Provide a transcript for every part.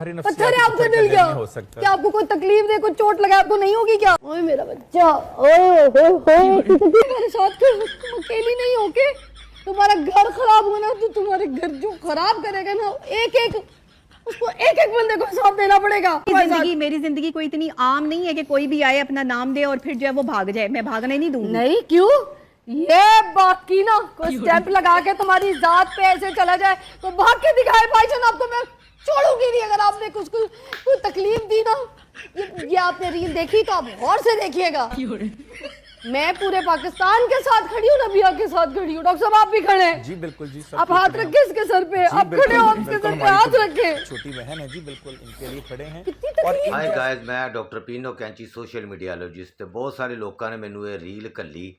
पत्थर है आपको मिल गया। क्या आपको कोई तकलीफ दे, कोई चोट लगा आपको नहीं होगी क्या? ओए मेरा बच्चा, ओए मेरे साथ तुम अकेली नहीं हो के? तुम्हारा घर खराब हुआ ना, तो तुम्हारे घर जो खराब करेगा ना, उसको एक एक बंदे को हिसाब देना पड़ेगा। मेरी जिंदगी कोई इतनी आम नहीं है कि कोई भी आए अपना नाम दे और फिर जो है वो भाग जाए। मैं भागने नहीं दूंगी। नहीं, क्यों? ये बाकी ना कोई स्टेप लगा के तुम्हारी जात पे ऐसे चला जाए तो भाग के दिखाए भाईजान, आपको मैं छोड़ूंगी नहीं। अगर आपने कुछ कोई तकलीफ दी ना, ये आपने रील देखी तो आप गौर से देखिएगा। मैं पूरे पाकिस्तान के साथ खड़ी हूँ, नबिया के साथ खड़ी हूँ। डॉक्टर साहब आप भी खड़े हैं। जी बिल्कुल जी। आप हाथ रखे इसके सर पे, आप खड़े हो, इसके सर पे हाथ रखे। छोटी बहन है जी, बिल्कुल इनके लिए खड़े हैं। हाय गाइस, मैं डॉक्टर पीनो कैंची सोशल मीडियालॉजिस्ट ਤੇ ਬਹੁਤ ਸਾਰੇ ਲੋਕਾਂ ਨੇ ਮੈਨੂੰ ਇਹ ਰੀਲ ਕੱਲੀ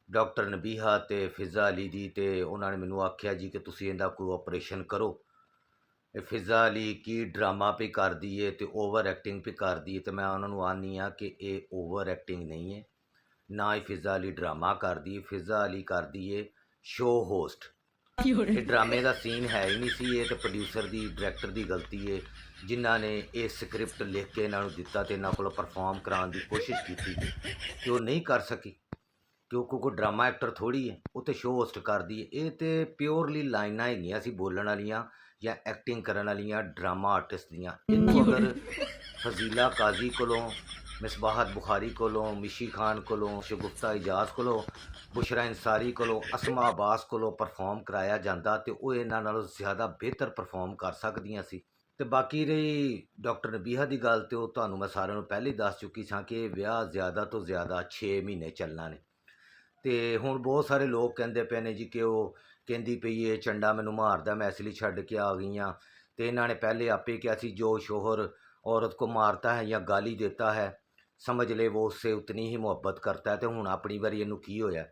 ਡਾਕਟਰ ਨਬੀਹਾ ਤੇ ਫਿਜ਼ਾ ਅਲੀ ਦੀ, ਤੇ ਉਹਨਾਂ ਨੇ ਮੈਨੂੰ ਆਖਿਆ ਜੀ ਕਿ ਤੁਸੀਂ ਇਹਦਾ ਕੋਈ ਆਪਰੇਸ਼ਨ ਕਰੋ। ਇਹ ਫਿਜ਼ਾ ਅਲੀ ਕੀ ਡਰਾਮਾ ਪੇ ਕਰਦੀ ਏ ਤੇ ਓਵਰ ਐਕਟਿੰਗ ਪੇ ਕਰਦੀ ਏ, ਤੇ ਮੈਂ ਉਹਨਾਂ ਨੂੰ ਆਨੀ ਆ ਕਿ ਇਹ ਓਵਰ ਐਕਟਿੰਗ ਨਹੀਂ ਹੈ, ਨਾ ਹੀ ਫਿਜ਼ਾ ਅਲੀ ਡਰਾਮਾ ਕਰਦੀ ਏ। ਫਿਜ਼ਾ ਅਲੀ ਕਰਦੀ ਏ ਸ਼ੋਅ ਹੋਸਟ। ਇਹ ਡਰਾਮੇ ਦਾ ਸੀਨ ਹੈ ਹੀ ਨਹੀਂ ਸੀ। ਇਹ ਤਾਂ ਪ੍ਰੋਡਿਊਸਰ ਦੀ, ਡਾਇਰੈਕਟਰ ਦੀ ਗਲਤੀ ਹੈ, ਜਿਨ੍ਹਾਂ ਨੇ ਇਹ ਸਕ੍ਰਿਪਟ ਲਿਖ ਕੇ ਇਹਨਾਂ ਨੂੰ ਦਿੱਤਾ ਤੇ ਇਹਨਾਂ ਕੋਲ ਪਰਫਾਰਮ ਕਰਾਉਣ ਦੀ ਕੋਸ਼ਿਸ਼ ਕੀਤੀ ਕਿ ਉਹ ਨਹੀਂ ਕਰ ਸਕੀ, ਕਿਉਂਕਿ ਕੋਈ ਡਰਾਮਾ ਐਕਟਰ ਥੋੜ੍ਹੀ ਹੈ, ਉਹ ਤਾਂ ਸ਼ੋਅ ਹੋਸਟ ਕਰਦੀ ਹੈ। ਇਹ ਤਾਂ ਪਿਓਰਲੀ ਲਾਈਨਾਂ ਹੈਗੀਆਂ ਸੀ ਬੋਲਣ ਵਾਲੀਆਂ ਜਾਂ ਐਕਟਿੰਗ ਕਰਨ ਵਾਲੀਆਂ ਡਰਾਮਾ ਆਰਟਿਸਟ ਦੀਆਂ। ਇਹਨੂੰ ਅਗਰ ਫਜ਼ੀਲਾ ਕਾਜ਼ੀ ਕੋਲੋਂ, ਮਿਸਬਾਹਤ ਬੁਖਾਰੀ ਕੋਲੋਂ, ਮਿਸ਼ੀ ਖਾਨ ਕੋਲੋਂ, ਸ਼ਗੁਫਤਾ ਇਜਾਜ਼ ਕੋਲੋਂ, बुशरा अंसारी को, असमा अब्बास को परफॉर्म कराया जाता तो वो इन्हों ज़्यादा बेहतर परफॉर्म कर सकदियां सी। ते बाकी रही डॉक्टर नबीहा की गल, तो तुहानूं मैं सारिਆਂ ਨੂੰ पहले ही दस चुकी सा कि विआह ज़्यादा तो ज़्यादा 6 महीने चलना ने। तो हुण बहुत सारे लोग कहते पे ने जी कि वो कहती पई है चंडा मैनू मारदा, मैं इसलिए छड्ड के आ गई हाँ। तो इन्होंने पहले आपे कहा सी जो शोहर औरत को मारता है या गाली देता है समझ ले वो उससे उतनी ही मुहब्बत करता है। तो हुण अपनी वारी इनू की होया,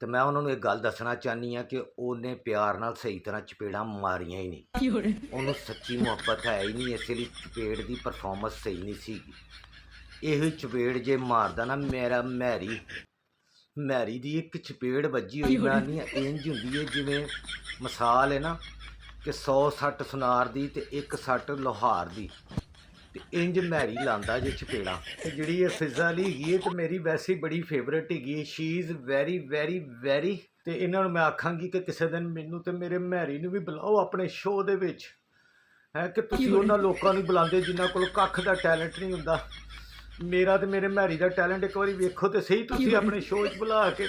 तो मैं उन्होंने एक गल दसना चाहनी हाँ कि उन्हें प्यार नाल सही तरह चपेड़ा मारिया ही नहीं, उन्होंने सच्ची मुहब्बत है ही नहीं, इसलिए चपेड़ की परफॉर्मेंस सही नहीं सी। यह चपेड़ जे मारदा ना, मेरा मैरी की एक चपेड़ वजी हुई मैं नहीं इंज हुंदी है जिवें मिसाल है ना कि 100 सट सुनार दी ते एक सट लोहार दी, तो इंज मैरी लांदा जे चपेड़ा। तो जी ये फिज़ा अली हैगी तो मेरी वैसे ही बड़ी फेवरेट हैगी, she is very very very. तो इन्होंने मैं आखांगी कि किसी दिन मैनू तो मेरे मैरी नू भी बुलाओ अपने शो दे विच, है कि तुसीं उन्हां लोकां नू बुलांदे जिन्हां कोल कख दा टैलेंट नहीं हुंदा। मेरा तो मेरे मैरी दा टैलेंट एक बारी वेखो तो सही तुसीं अपने शो च बुला के।